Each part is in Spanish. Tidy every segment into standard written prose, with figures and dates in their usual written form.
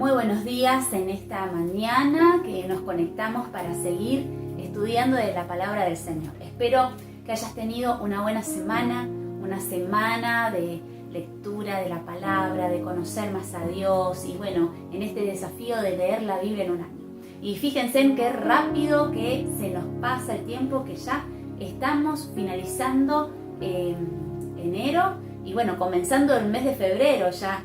Muy buenos días en esta mañana que nos conectamos para seguir estudiando de la palabra del Señor. Espero que hayas tenido una buena semana, una semana de lectura de la palabra, de conocer más a Dios y bueno, en este desafío de leer la Biblia en un año. Y fíjense en qué rápido que se nos pasa el tiempo, que ya estamos finalizando enero y bueno, comenzando el mes de febrero ya.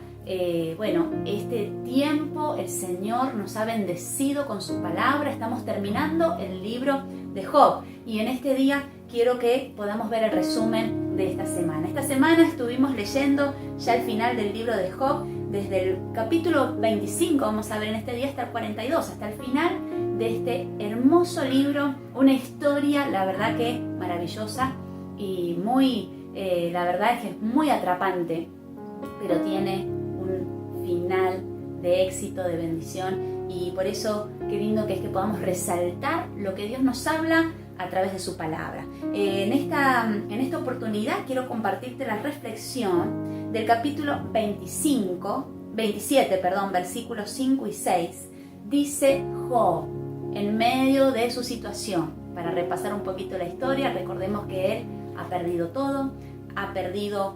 Este tiempo el Señor nos ha bendecido con su palabra. Estamos terminando el libro de Job y en este día quiero que podamos ver el resumen de esta semana. Esta semana estuvimos leyendo ya el final del libro de Job, desde el capítulo 25, vamos a ver en este día, hasta el 42, hasta el final de este hermoso libro. Una historia, la verdad que maravillosa y la verdad es que es muy atrapante, pero tiene final de éxito, de bendición, y por eso qué lindo que es que podamos resaltar lo que Dios nos habla a través de su palabra. En esta oportunidad quiero compartirte la reflexión del capítulo 27, versículos 5 y 6. Dice Job, en medio de su situación, para repasar un poquito la historia, recordemos que él ha perdido todo, ha perdido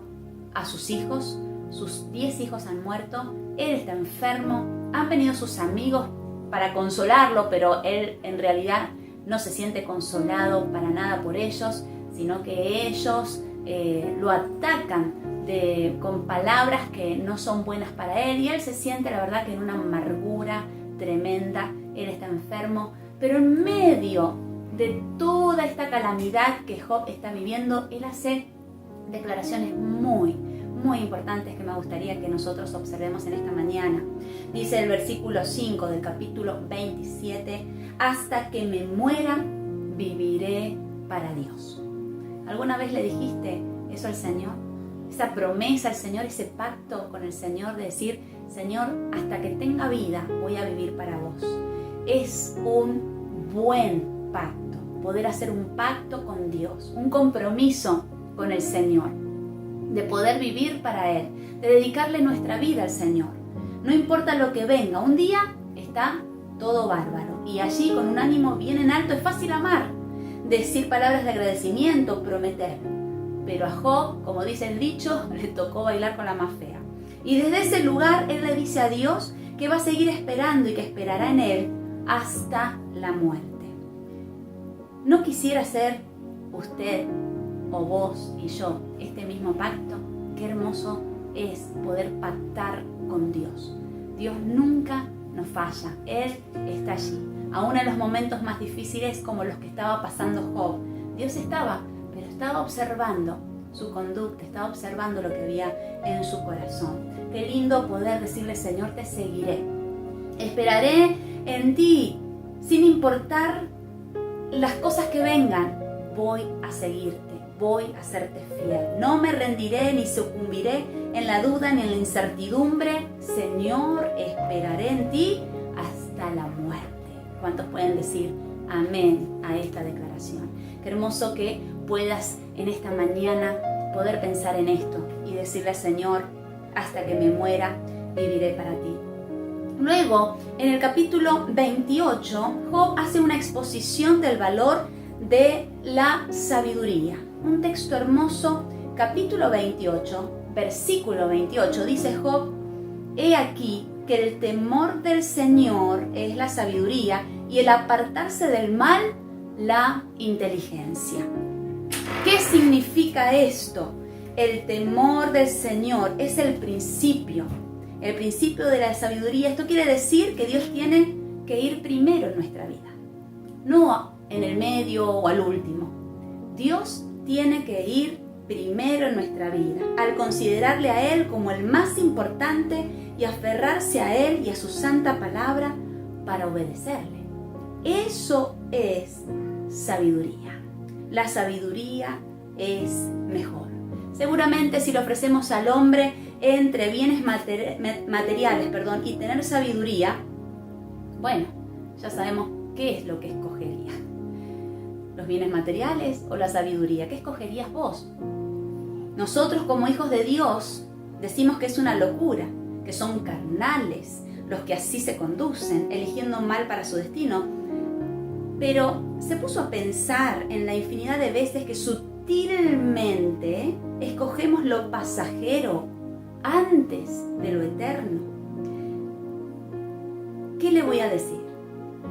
a sus hijos, sus 10 hijos han muerto, él está enfermo, han venido sus amigos para consolarlo, pero él en realidad no se siente consolado para nada por ellos, sino que ellos lo atacan con palabras que no son buenas para él y él se siente la verdad que en una amargura tremenda. Él está enfermo, pero en medio de toda esta calamidad que Job está viviendo, él hace declaraciones muy importantes que me gustaría que nosotros observemos en esta mañana. Dice el versículo 5 del capítulo 27, hasta que me muera, viviré para Dios. ¿Alguna vez le dijiste eso al Señor? Esa promesa al Señor, ese pacto con el Señor de decir, Señor, hasta que tenga vida voy a vivir para vos. Es un buen pacto, poder hacer un pacto con Dios, un compromiso con el Señor, de poder vivir para Él, de dedicarle nuestra vida al Señor. No importa lo que venga, un día está todo bárbaro y allí con un ánimo bien en alto es fácil amar, decir palabras de agradecimiento, prometer. Pero a Job, como dice el dicho, le tocó bailar con la más fea. Y desde ese lugar él le dice a Dios que va a seguir esperando y que esperará en Él hasta la muerte. ¿No quisiera ser usted o vos y yo este mismo pacto? Qué hermoso es poder pactar con Dios. Dios nunca nos falla, Él está allí. Aún en los momentos más difíciles como los que estaba pasando Job, Dios estaba observando su conducta, estaba observando lo que había en su corazón. Qué lindo poder decirle, Señor, te seguiré, esperaré en ti, sin importar las cosas que vengan, voy a seguirte. Voy a serte fiel. No me rendiré ni sucumbiré en la duda ni en la incertidumbre. Señor, esperaré en ti hasta la muerte. ¿Cuántos pueden decir amén a esta declaración? Qué hermoso que puedas en esta mañana poder pensar en esto y decirle al Señor, hasta que me muera, viviré para ti. Luego, en el capítulo 28, Job hace una exposición del valor de la sabiduría. Un texto hermoso, capítulo 28, versículo 28, dice Job, he aquí que el temor del Señor es la sabiduría y el apartarse del mal, la inteligencia. ¿Qué significa esto? El temor del Señor es el principio de la sabiduría. Esto quiere decir que Dios tiene que ir primero en nuestra vida, no en el medio o al último. Dios tiene que ir primero en nuestra vida, al considerarle a Él como el más importante y aferrarse a Él y a su santa palabra para obedecerle. Eso es sabiduría. La sabiduría es mejor. Seguramente si le ofrecemos al hombre entre bienes materiales y tener sabiduría, bueno, ya sabemos qué es lo que escogería. ¿Los bienes materiales o la sabiduría? ¿Qué escogerías vos? Nosotros como hijos de Dios decimos que es una locura, que son carnales, los que así se conducen, eligiendo mal para su destino. Pero se puso a pensar en la infinidad de veces que sutilmente escogemos lo pasajero antes de lo eterno. ¿Qué le voy a decir?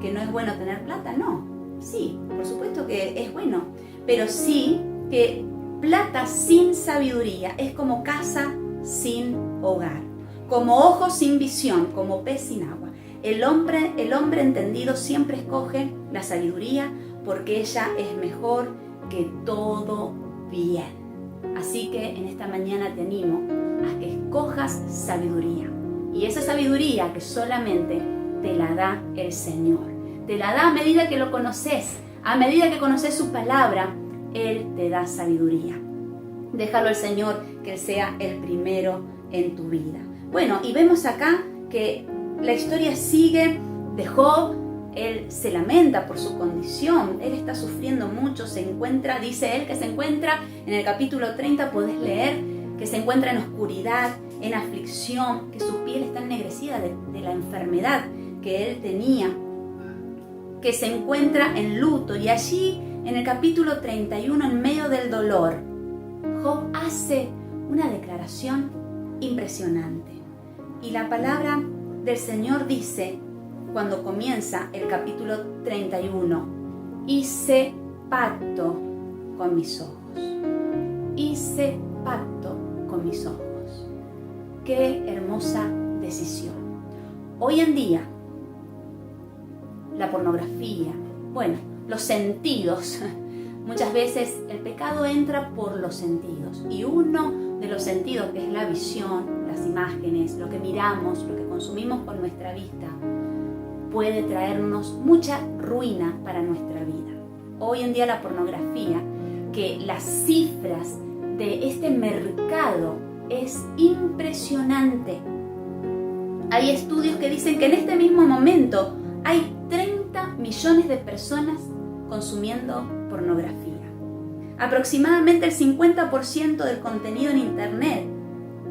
¿Que no es bueno tener plata? No. Sí, por supuesto que es bueno, pero sí que plata sin sabiduría es como casa sin hogar, como ojo sin visión, como pez sin agua. El hombre entendido siempre escoge la sabiduría porque ella es mejor que todo bien. Así que en esta mañana te animo a que escojas sabiduría. Y esa sabiduría que solamente te la da el Señor. Te la da a medida que lo conoces. A medida que conoces su palabra, Él te da sabiduría. Déjalo al Señor que Él sea el primero en tu vida. Bueno, y vemos acá que la historia sigue de Job. Él se lamenta por su condición. Él está sufriendo mucho. Dice él que se encuentra en el capítulo 30, podés leer, que se encuentra en oscuridad, en aflicción, que su piel está ennegrecida de la enfermedad que él tenía, que se encuentra en luto. Y allí, en el capítulo 31, en medio del dolor, Job hace una declaración impresionante. Y la palabra del Señor dice, cuando comienza el capítulo 31, hice pacto con mis ojos. Hice pacto con mis ojos. Qué hermosa decisión. Hoy en día, la pornografía, los sentidos, muchas veces el pecado entra por los sentidos, y uno de los sentidos, que es la visión, las imágenes, lo que miramos, lo que consumimos con nuestra vista, puede traernos mucha ruina para nuestra vida. Hoy en día la pornografía, que las cifras de este mercado es impresionante. Hay estudios que dicen que en este mismo momento hay 30 millones de personas consumiendo pornografía. Aproximadamente el 50% del contenido en internet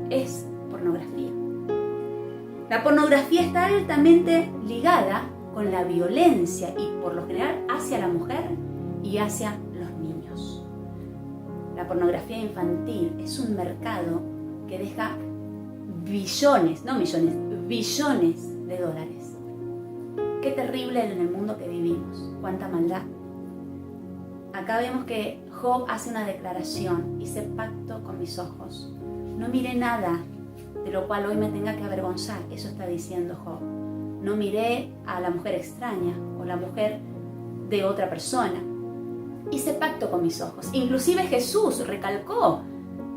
es pornografía. La pornografía está altamente ligada con la violencia y por lo general hacia la mujer y hacia los niños. La pornografía infantil es un mercado que deja billones, no millones, billones de dólares. Qué terrible en el mundo que vivimos, cuánta maldad. Acá vemos que Job hace una declaración: hice pacto con mis ojos. No miré nada de lo cual hoy me tenga que avergonzar. Eso está diciendo Job. No miré a la mujer extraña o la mujer de otra persona. Hice pacto con mis ojos. Inclusive Jesús recalcó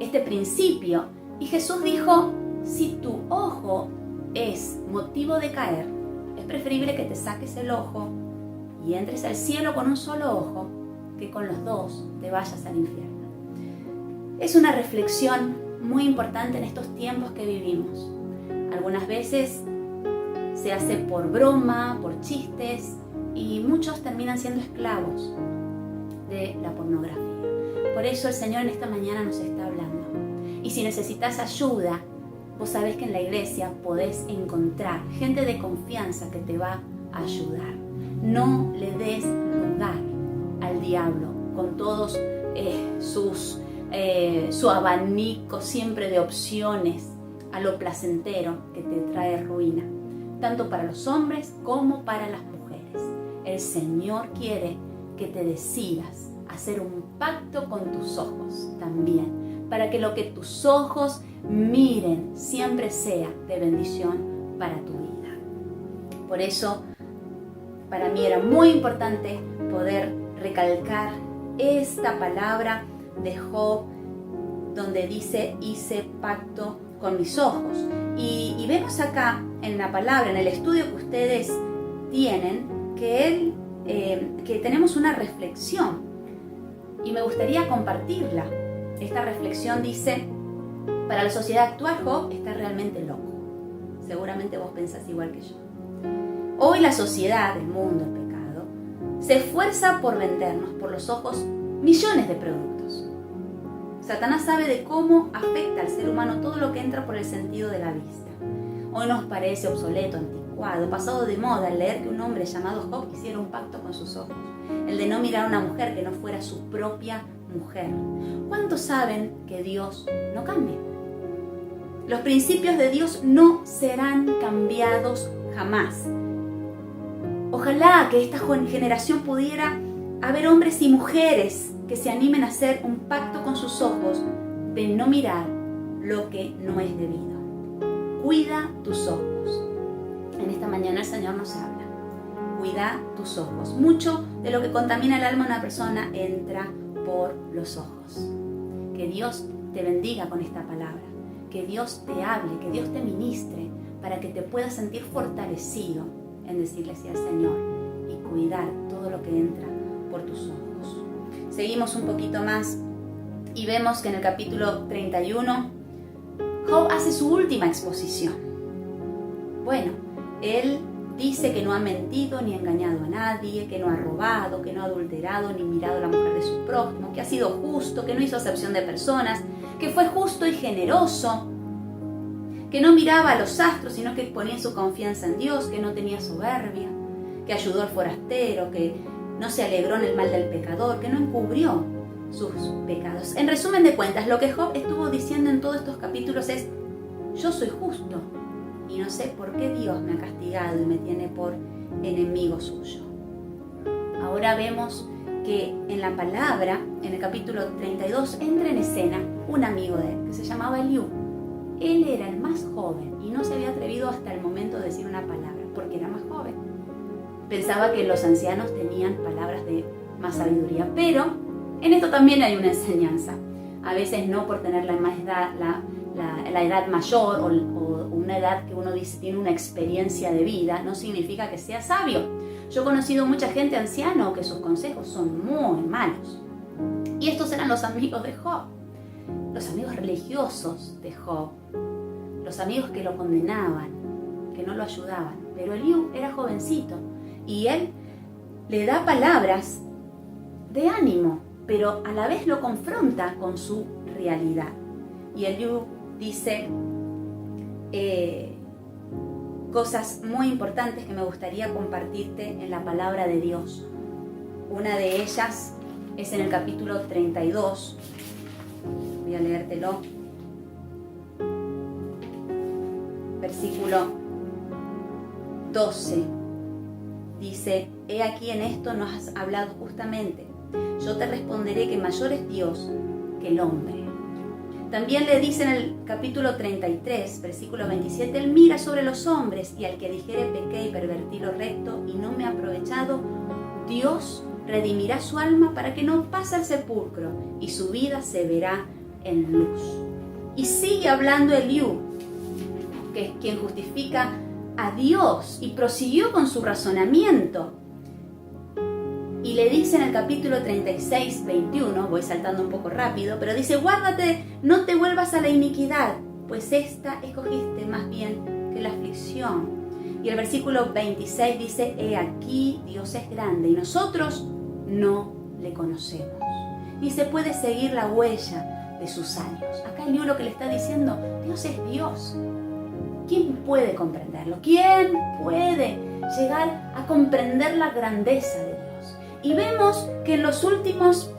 este principio y Jesús dijo: si tu ojo es motivo de caer, es preferible que te saques el ojo y entres al cielo con un solo ojo que con los dos te vayas al infierno. Es una reflexión muy importante en estos tiempos que vivimos. Algunas veces se hace por broma, por chistes, y muchos terminan siendo esclavos de la pornografía. Por eso el Señor en esta mañana nos está hablando. Y si necesitas ayuda, vos sabés que en la iglesia podés encontrar gente de confianza que te va a ayudar. No le des lugar al diablo con todos su abanico siempre de opciones a lo placentero que te trae ruina, tanto para los hombres como para las mujeres. El Señor quiere que te decidas a hacer un pacto con tus ojos también, para que lo que tus ojos miren siempre sea de bendición para tu vida. Por eso, para mí era muy importante poder recalcar esta palabra de Job, donde dice: hice pacto con mis ojos. Y vemos acá en la palabra, en el estudio que ustedes tienen, que tenemos una reflexión, y me gustaría compartirla. Esta reflexión dice: para la sociedad actual, Job está realmente loco. Seguramente vos pensás igual que yo. Hoy la sociedad, el mundo, el pecado, se esfuerza por vendernos por los ojos millones de productos. Satanás sabe de cómo afecta al ser humano todo lo que entra por el sentido de la vista. Hoy nos parece obsoleto, anticuado, anticuado, pasado de moda el leer que un hombre llamado Job hiciera un pacto con sus ojos, el de no mirar a una mujer que no fuera su propia mujer. ¿Cuántos saben que Dios no cambia? Los principios de Dios no serán cambiados jamás. Ojalá que esta generación pudiera haber hombres y mujeres que se animen a hacer un pacto con sus ojos de no mirar lo que no es debido. Cuida tus ojos. En esta mañana el Señor nos habla. Cuida tus ojos. Mucho de lo que contamina el alma de una persona entra por los ojos. Que Dios te bendiga con esta palabra. Que Dios te hable, que Dios te ministre para que te puedas sentir fortalecido en decirle sí al Señor y cuidar todo lo que entra por tus ojos. Seguimos un poquito más y vemos que en el capítulo 31 Job hace su última exposición. Bueno, él dice que no ha mentido ni engañado a nadie, que no ha robado, que no ha adulterado ni mirado a la mujer de su prójimo, que ha sido justo, que no hizo acepción de personas, que fue justo y generoso, que no miraba a los astros, sino que ponía su confianza en Dios, que no tenía soberbia, que ayudó al forastero, que no se alegró en el mal del pecador, que no encubrió sus pecados. En resumen de cuentas, lo que Job estuvo diciendo en todos estos capítulos es: yo soy justo y no sé por qué Dios me ha castigado y me tiene por enemigo suyo. Ahora vemos que en la palabra, en el capítulo 32, entra en escena un amigo de él que se llamaba Eliú. Él era el más joven y no se había atrevido hasta el momento de decir una palabra porque era más joven. Pensaba que los ancianos tenían palabras de más sabiduría, pero en esto también hay una enseñanza. A veces no por tener la edad mayor o una edad que uno dice tiene una experiencia de vida, no significa que sea sabio. Yo he conocido mucha gente anciana que sus consejos son muy malos. Y estos eran los amigos de Job, los amigos religiosos de Job, los amigos que lo condenaban, que no lo ayudaban. Pero Eliú era jovencito y él le da palabras de ánimo, pero a la vez lo confronta con su realidad. Y Eliú dice cosas muy importantes que me gustaría compartirte en la palabra de Dios. Una de ellas es en el capítulo 32. Voy a leértelo. Versículo 12. Dice: he aquí en esto nos has hablado justamente. Yo te responderé que mayor es Dios que el hombre. También le dice en el capítulo 33, versículo 27, él mira sobre los hombres y al que dijere pequé y pervertí lo recto y no me ha aprovechado, Dios redimirá su alma para que no pase al sepulcro y su vida se verá en luz. Y sigue hablando Eliú, que es quien justifica a Dios, y prosiguió con su razonamiento. Y le dice en el capítulo 36, 21, voy saltando un poco rápido, pero dice: guárdate, no te vuelvas a la iniquidad, pues esta escogiste más bien que la aflicción. Y el versículo 26 dice: he aquí, Dios es grande y nosotros no le conocemos, ni se puede seguir la huella de sus años. Acá Eliú lo que le está diciendo: Dios es Dios. ¿Quién puede comprenderlo? ¿Quién puede llegar a comprender la grandeza de Dios? Y vemos que en los últimos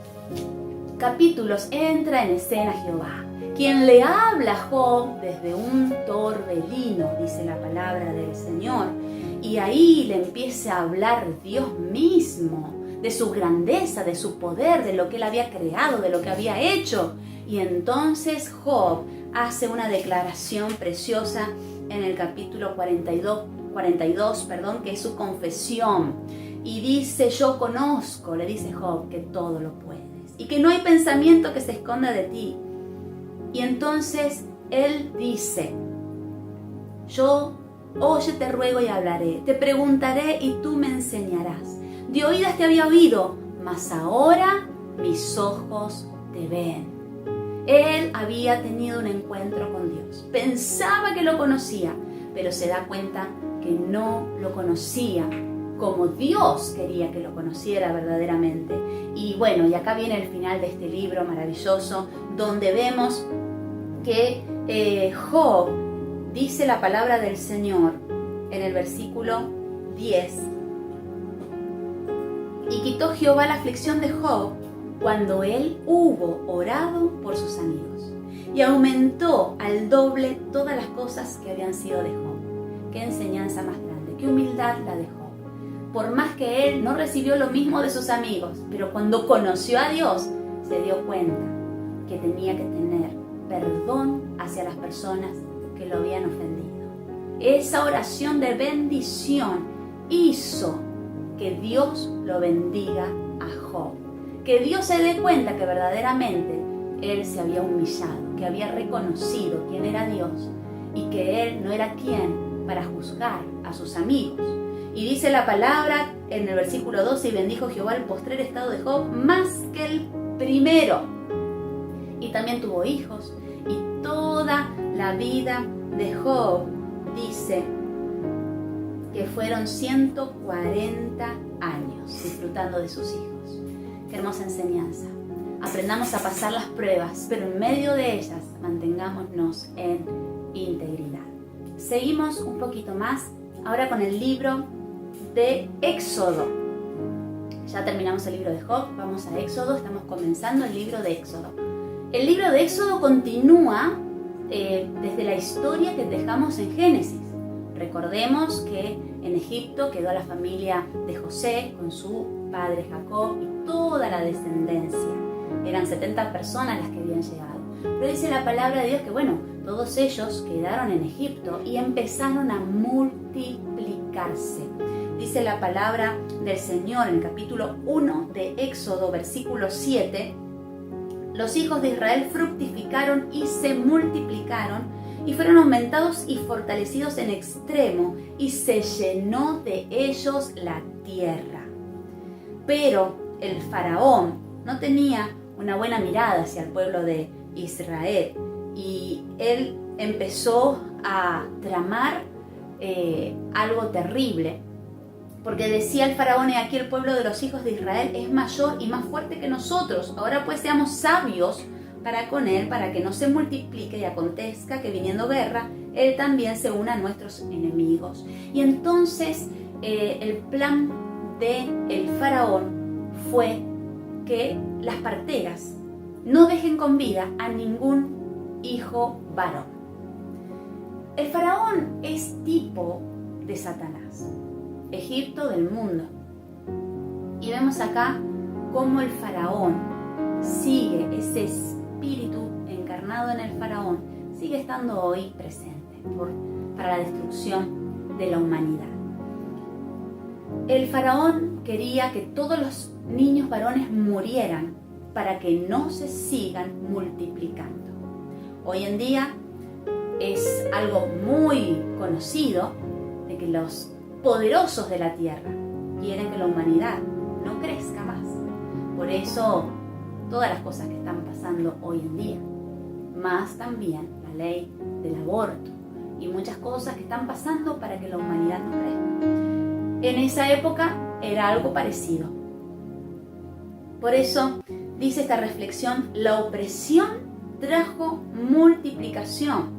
capítulos entra en escena Jehová, quien le habla a Job desde un torbellino, dice la palabra del Señor. Y ahí le empieza a hablar Dios mismo, de su grandeza, de su poder, de lo que él había creado, de lo que había hecho. Y entonces Job hace una declaración preciosa en el capítulo 42, que es su confesión. Y dice: yo conozco, le dice Job, que todo lo puedes y que no hay pensamiento que se esconda de ti. Y entonces él dice: oye, te ruego y hablaré, te preguntaré y tú me enseñarás. De oídas te había oído, mas ahora mis ojos te ven. Él había tenido un encuentro con Dios, pensaba que lo conocía, pero se da cuenta que no lo conocía como Dios quería que lo conociera verdaderamente. Y bueno, y acá viene el final de este libro maravilloso, donde vemos que Job dice la palabra del Señor en el versículo 10. Y quitó Jehová la aflicción de Job cuando él hubo orado por sus amigos. Y aumentó al doble todas las cosas que habían sido de Job. Qué enseñanza más grande, qué humildad la de Job. Por más que él no recibió lo mismo de sus amigos, pero cuando conoció a Dios, se dio cuenta que tenía que tener perdón hacia las personas que lo habían ofendido. Esa oración de bendición hizo que Dios lo bendiga a Job. Que Dios se dé cuenta que verdaderamente él se había humillado, que había reconocido quién era Dios y que él no era quien para juzgar a sus amigos. Y dice la palabra en el versículo 12, y bendijo Jehová el postrer estado de Job más que el primero. Y también tuvo hijos, y toda la vida de Job dice que fueron 140 años disfrutando de sus hijos. Qué hermosa enseñanza. Aprendamos a pasar las pruebas, pero en medio de ellas mantengámonos en integridad. Seguimos un poquito más, ahora con el libro de Éxodo. Ya terminamos el libro de Job, vamos a Éxodo, estamos comenzando el libro de Éxodo. El libro de Éxodo continúa desde la historia que dejamos en Génesis. Recordemos que en Egipto quedó la familia de José con su padre Jacob y toda la descendencia. Eran 70 personas las que habían llegado. Pero dice la palabra de Dios que todos ellos quedaron en Egipto y empezaron a multiplicarse. Dice la palabra del Señor en el capítulo 1 de Éxodo, versículo 7. Los hijos de Israel fructificaron y se multiplicaron y fueron aumentados y fortalecidos en extremo, y se llenó de ellos la tierra. Pero el faraón no tenía una buena mirada hacia el pueblo de Israel, y él empezó a tramar algo terrible, porque decía el faraón: he aquí el pueblo de los hijos de Israel es mayor y más fuerte que nosotros, ahora pues seamos sabios para con él, para que no se multiplique y acontezca que viniendo guerra, él también se una a nuestros enemigos. Y entonces el plan del faraón fue que las parteras no dejen con vida a ningún hijo varón. El faraón es tipo de Satanás, Egipto del mundo. Y vemos acá cómo el faraón sigue, ese espíritu encarnado en el faraón sigue estando hoy presente para la destrucción de la humanidad. El faraón quería que todos los niños varones murieran para que no se sigan multiplicando. Hoy en día es algo muy conocido de que los poderosos de la tierra quieren que la humanidad no crezca más. Por eso todas las cosas que están pasando hoy en día, más también la ley del aborto y muchas cosas que están pasando para que la humanidad no crezca. En esa época era algo parecido. Por eso dice esta reflexión: la opresión trajo multiplicación,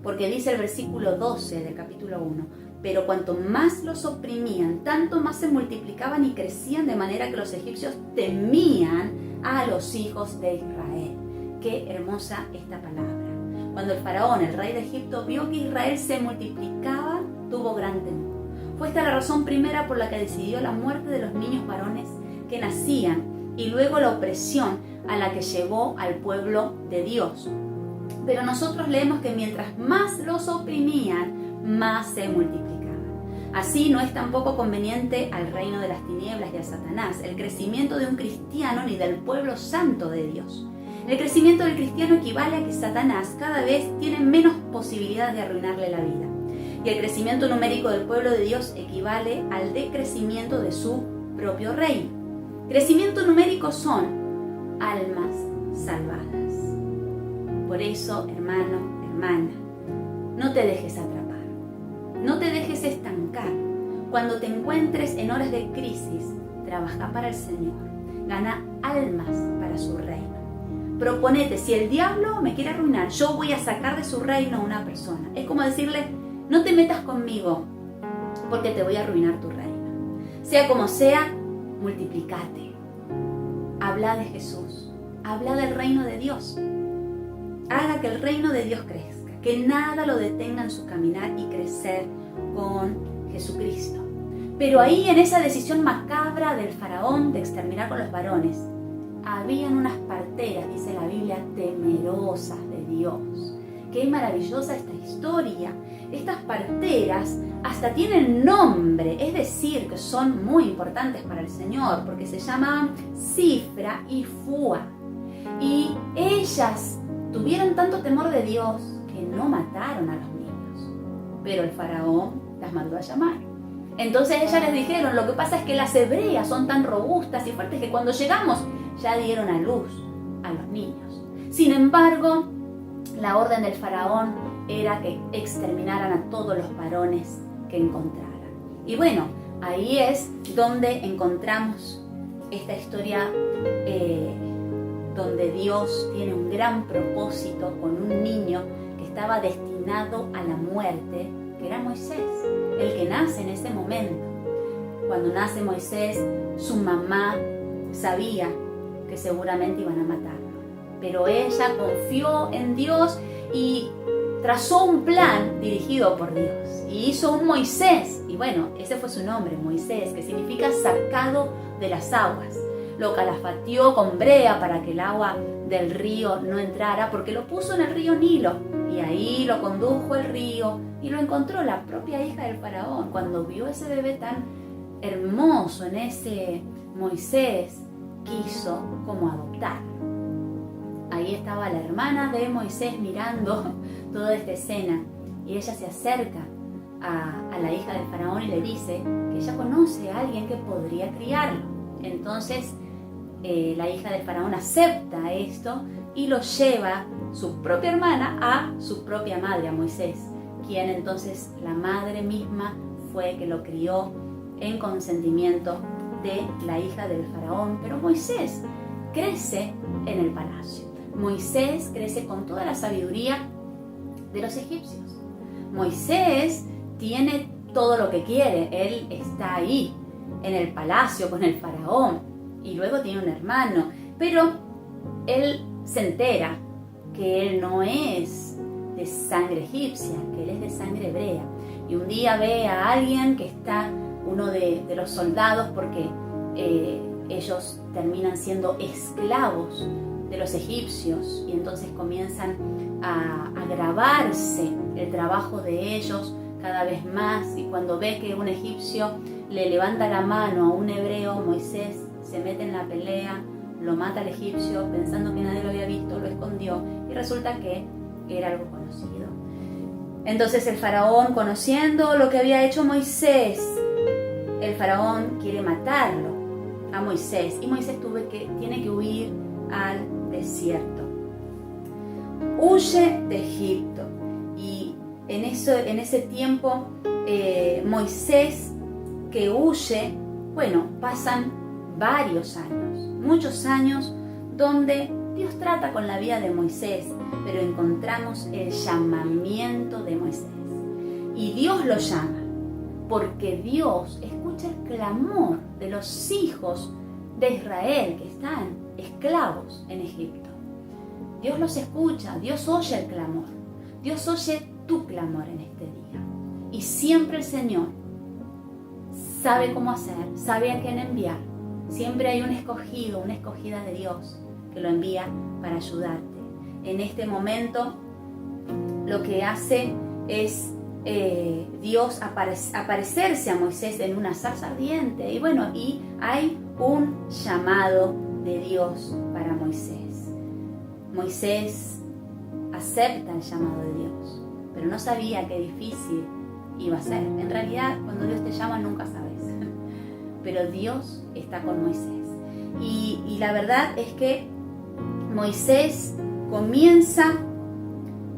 porque dice el versículo 12 del capítulo 1: pero cuanto más los oprimían, tanto más se multiplicaban y crecían, de manera que los egipcios temían a los hijos de Israel. Qué hermosa esta palabra. Cuando el faraón, el rey de Egipto, vio que Israel se multiplicaba, tuvo gran temor. Fue esta la razón primera por la que decidió la muerte de los niños varones que nacían, y luego la opresión a la que llevó al pueblo de Dios. Pero nosotros leemos que mientras más los oprimían, más se multiplicaban. Así no es tampoco conveniente al reino de las tinieblas y a Satanás el crecimiento de un cristiano ni del pueblo santo de Dios. El crecimiento del cristiano equivale a que Satanás cada vez tiene menos posibilidades de arruinarle la vida. Y el crecimiento numérico del pueblo de Dios equivale al decrecimiento de su propio reino. Crecimiento numérico son almas salvadas. Por eso, hermano, hermana, no te dejes atrapar, no te dejes estancar. Cuando te encuentres en horas de crisis, trabaja para el Señor, gana almas para su reino. Proponete: si el diablo me quiere arruinar, yo voy a sacar de su reino a una persona. Es como decirle: no te metas conmigo, porque te voy a arruinar tu reino. Sea como sea, multiplicate. Habla de Jesús, habla del reino de Dios. Haga que el reino de Dios crezca, que nada lo detenga en su caminar y crecer con Jesucristo. Pero ahí, en esa decisión macabra del faraón de exterminar con los varones, habían unas parteras, dice la Biblia, temerosas de Dios. Qué maravillosa esta historia. Estas parteras hasta tienen nombre, es decir, que son muy importantes para el Señor, porque se llamaban Cifra y Fua. Y ellas tuvieron tanto temor de Dios que no mataron a los niños, pero el faraón las mandó a llamar. Entonces ellas les dijeron, lo que pasa es que las hebreas son tan robustas y fuertes que cuando llegamos ya dieron a luz a los niños. Sin embargo, la orden del faraón era que exterminaran a todos los varones que encontraran. Y bueno, ahí es donde encontramos esta historia donde Dios tiene un gran propósito con un niño que estaba destinado a la muerte, que era Moisés, el que nace en ese momento. Cuando nace Moisés, su mamá sabía que seguramente iban a matarlo, pero ella confió en Dios y trazó un plan dirigido por Dios y hizo un Moisés, y bueno, ese fue su nombre, Moisés, que significa sacado de las aguas. Lo calafateó con brea para que el agua del río no entrara, porque lo puso en el río Nilo, y ahí lo condujo el río y lo encontró la propia hija del faraón. Cuando vio ese bebé tan hermoso en ese Moisés, quiso como adoptar. Ahí estaba la hermana de Moisés mirando toda esta escena, y ella se acerca a la hija del faraón y le dice que ella conoce a alguien que podría criarlo. Entonces la hija del faraón acepta esto y lo lleva su propia hermana a su propia madre, a Moisés, quien entonces, la madre misma, fue que lo crió en consentimiento de la hija del faraón. Pero Moisés crece en el palacio. Moisés crece con toda la sabiduría de los egipcios. Moisés tiene todo lo que quiere. Él está ahí, en el palacio con el faraón, y luego tiene un hermano. Pero él se entera que él no es de sangre egipcia, que él es de sangre hebrea. Y un día ve a alguien que está, uno de los soldados, porque ellos terminan siendo esclavos de los egipcios, y entonces comienzan a agravarse el trabajo de ellos cada vez más. Y cuando ve que un egipcio le levanta la mano a un hebreo, Moisés se mete en la pelea, lo mata al egipcio pensando que nadie lo había visto, lo escondió, y resulta que era algo conocido. Entonces el faraón, conociendo lo que había hecho Moisés, el faraón quiere matarlo a Moisés, y Moisés tiene que huir al desierto. Huye de Egipto, y en ese tiempo Moisés que huye, bueno, pasan varios años, muchos años, donde Dios trata con la vida de Moisés, pero encontramos el llamamiento de Moisés. Y Dios lo llama, porque Dios escucha el clamor de los hijos de Israel que están esclavos en Egipto. Dios los escucha, Dios oye el clamor, Dios oye tu clamor en este día. Y siempre el Señor sabe cómo hacer, sabe a quién enviar. Siempre hay un escogido, una escogida de Dios que lo envía para ayudarte. En este momento lo que hace es Dios aparecerse a Moisés en una zarza ardiente. Y bueno, y hay un llamado de Dios para Moisés. Moisés acepta el llamado de Dios, pero no sabía qué difícil iba a ser. En realidad, cuando Dios te llama nunca sabes. Pero Dios está con Moisés. Y la verdad es que Moisés comienza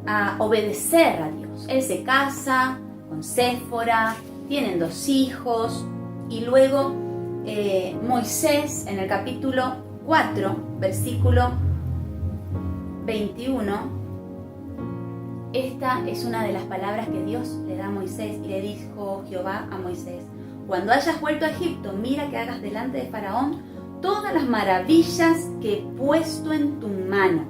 a obedecer a Dios. Él se casa con Séfora, tienen 2 hijos, y luego Moisés, en el capítulo 4, versículo 21, Esta es una de las palabras que Dios le da a Moisés y le dijo Jehová a Moisés: cuando hayas vuelto a Egipto, mira que hagas delante de Faraón todas las maravillas que he puesto en tu mano.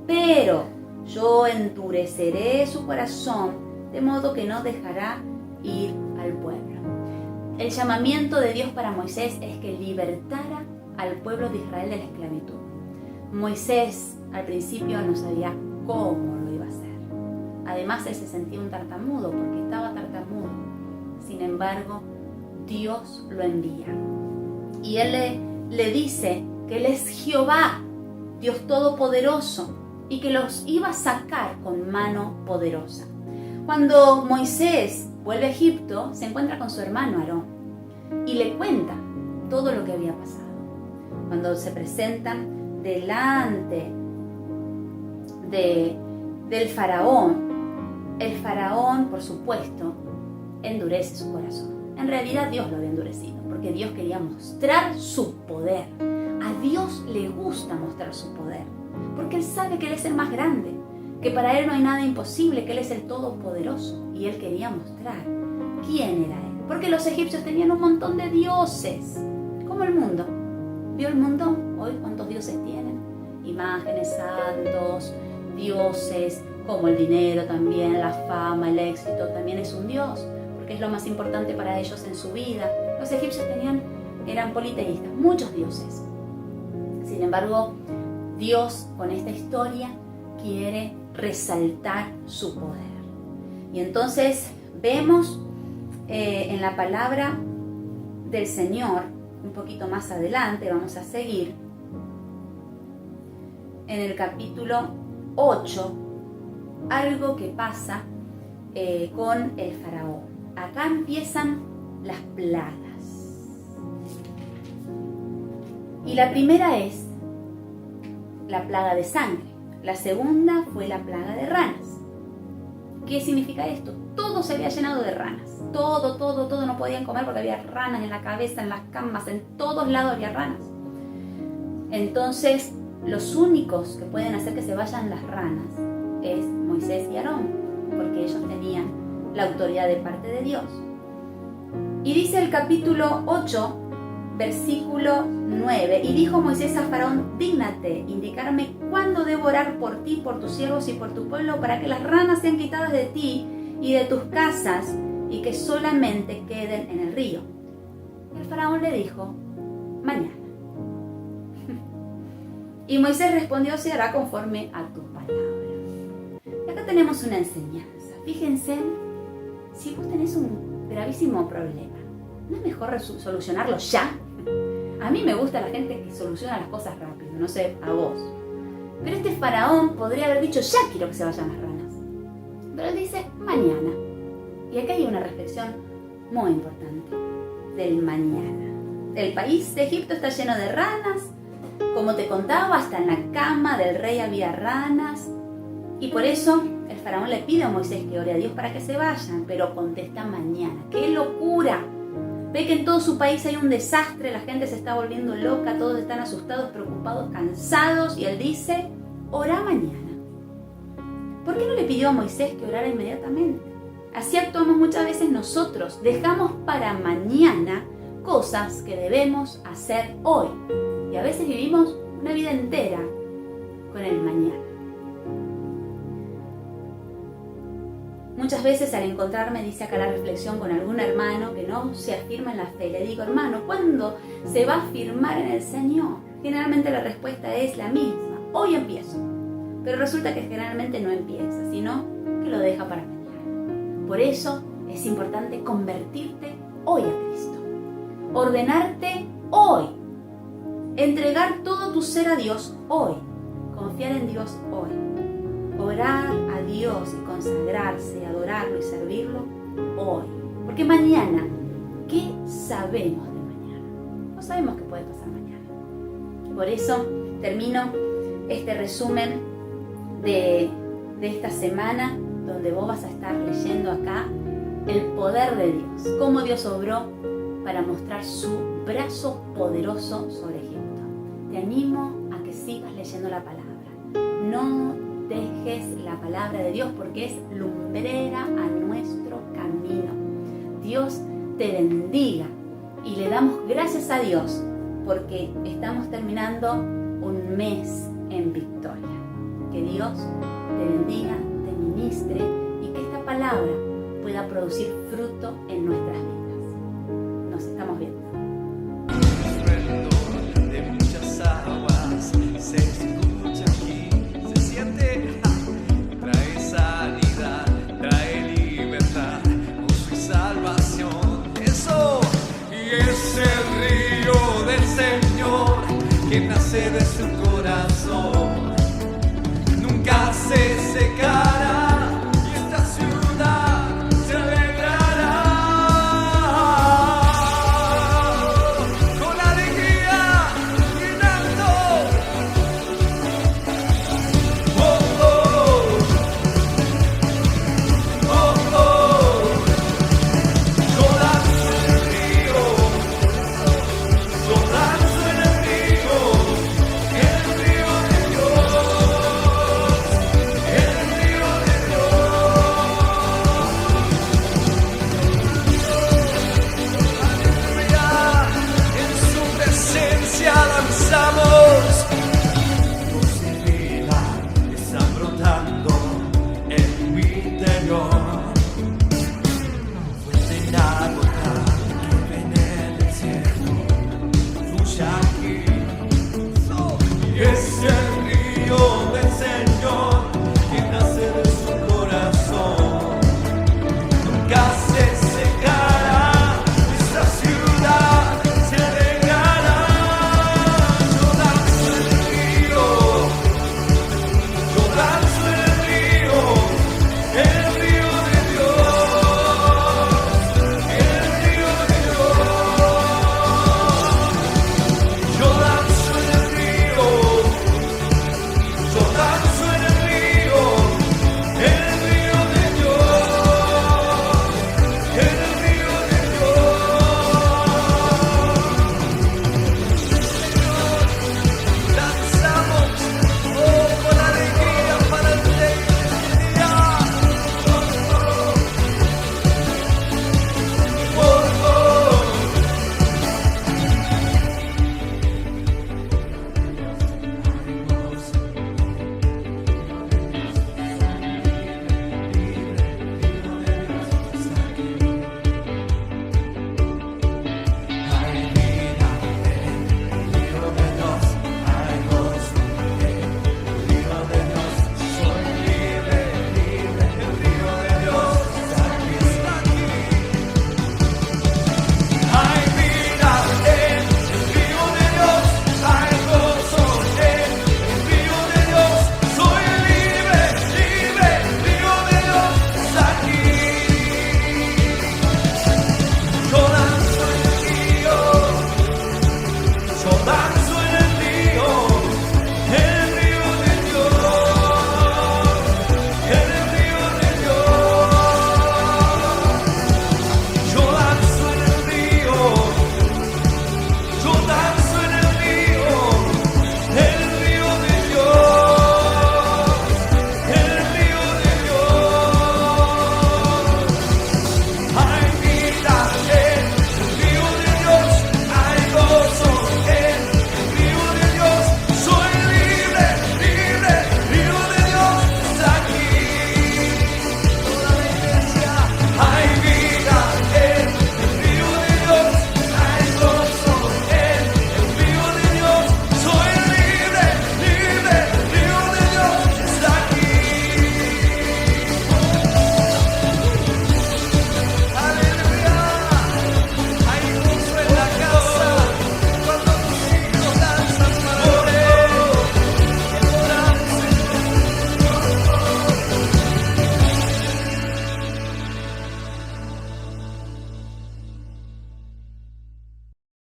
Pero yo endureceré su corazón, de modo que no dejará ir al pueblo. El llamamiento de Dios para Moisés es que libertara al pueblo de Israel de la esclavitud. Moisés al principio no sabía cómo lo iba a hacer. Además, él se sentía un tartamudo porque estaba tartamudo. Sin embargo, Dios lo envía. Y él le dice que él es Jehová, Dios Todopoderoso, y que los iba a sacar con mano poderosa. Cuando Moisés vuelve a Egipto, se encuentra con su hermano Aarón y le cuenta todo lo que había pasado. Cuando se presentan delante del faraón, el faraón, por supuesto, endurece su corazón. En realidad Dios lo había endurecido, porque Dios quería mostrar su poder. A Dios le gusta mostrar su poder, porque Él sabe que Él es el más grande, que para Él no hay nada imposible, que Él es el Todopoderoso. Y Él quería mostrar quién era Él, porque los egipcios tenían un montón de dioses, como el mundo. ¿Vio el mundo hoy cuántos dioses tienen? Imágenes, santos, dioses, como el dinero también, la fama, el éxito, también es un dios, porque es lo más importante para ellos en su vida. Los egipcios eran politeístas, muchos dioses. Sin embargo, Dios con esta historia quiere resaltar su poder. Y entonces vemos en la palabra del Señor, un poquito más adelante, vamos a seguir, en el capítulo 8, algo que pasa con el faraón. Acá empiezan las plagas. Y la primera es la plaga de sangre. La segunda fue la plaga de ranas. ¿Qué significa esto? Todo se había llenado de ranas. Todo no podían comer porque había ranas en la cabeza, en las camas, en todos lados había ranas. Entonces, los únicos que pueden hacer que se vayan las ranas es Moisés y Aarón, porque ellos tenían la autoridad de parte de Dios. Y dice el capítulo 8, versículo 9, y dijo Moisés a Faraón: dígnate indicarme cuándo debo orar por ti, por tus siervos y por tu pueblo, para que las ranas sean quitadas de ti y de tus casas, y que solamente queden en el río. Y el faraón le dijo: mañana. Y Moisés respondió: se hará conforme a tus palabras. Y acá tenemos una enseñanza. Fíjense, si vos tenés un gravísimo problema, ¿no es mejor solucionarlo ya? A mí me gusta la gente que soluciona las cosas rápido, no sé a vos. Pero este faraón podría haber dicho: ya quiero que se vayan las ranas. Pero él dice: mañana. Y acá hay una reflexión muy importante del mañana. El país de Egipto está lleno de ranas. Como te contaba, hasta en la cama del rey había ranas. Y por eso el faraón le pide a Moisés que ore a Dios para que se vayan, pero contesta: mañana. ¡Qué locura! Ve que en todo su país hay un desastre, la gente se está volviendo loca, todos están asustados, preocupados, cansados, y él dice: ora mañana. ¿Por qué no le pidió a Moisés que orara inmediatamente? Así actuamos muchas veces nosotros, dejamos para mañana cosas que debemos hacer hoy, y a veces vivimos una vida entera con el mañana. Muchas veces al encontrarme, dice acá la reflexión, con algún hermano que no se afirma en la fe, le digo: hermano, ¿cuándo se va a afirmar en el Señor? Generalmente la respuesta es la misma: hoy empiezo. Pero resulta que generalmente no empieza, sino que lo deja para mañana. Por eso es importante convertirte hoy a Cristo, ordenarte hoy, entregar todo tu ser a Dios hoy, confiar en Dios hoy, orar a Dios y consagrarse, adorarlo y servirlo hoy. Porque mañana, ¿qué sabemos de mañana? No sabemos qué puede pasar mañana. Por eso termino este resumen de esta semana, donde vos vas a estar leyendo acá el poder de Dios, cómo Dios obró para mostrar su brazo poderoso sobre Egipto. Te animo a que sigas leyendo la palabra. No dejes la palabra de Dios porque es lumbrera a nuestro camino. Dios te bendiga y le damos gracias a Dios porque estamos terminando un mes en victoria. Que Dios te bendiga, te ministre y que esta palabra pueda producir fruto en nuestras vidas. Nos estamos viendo. De muchas aguas se escucha aquí, se siente, trae sanidad, trae libertad, gozo y salvación. Eso, y es el río del Señor que nace de su corazón, nunca se secará. Yes, yes.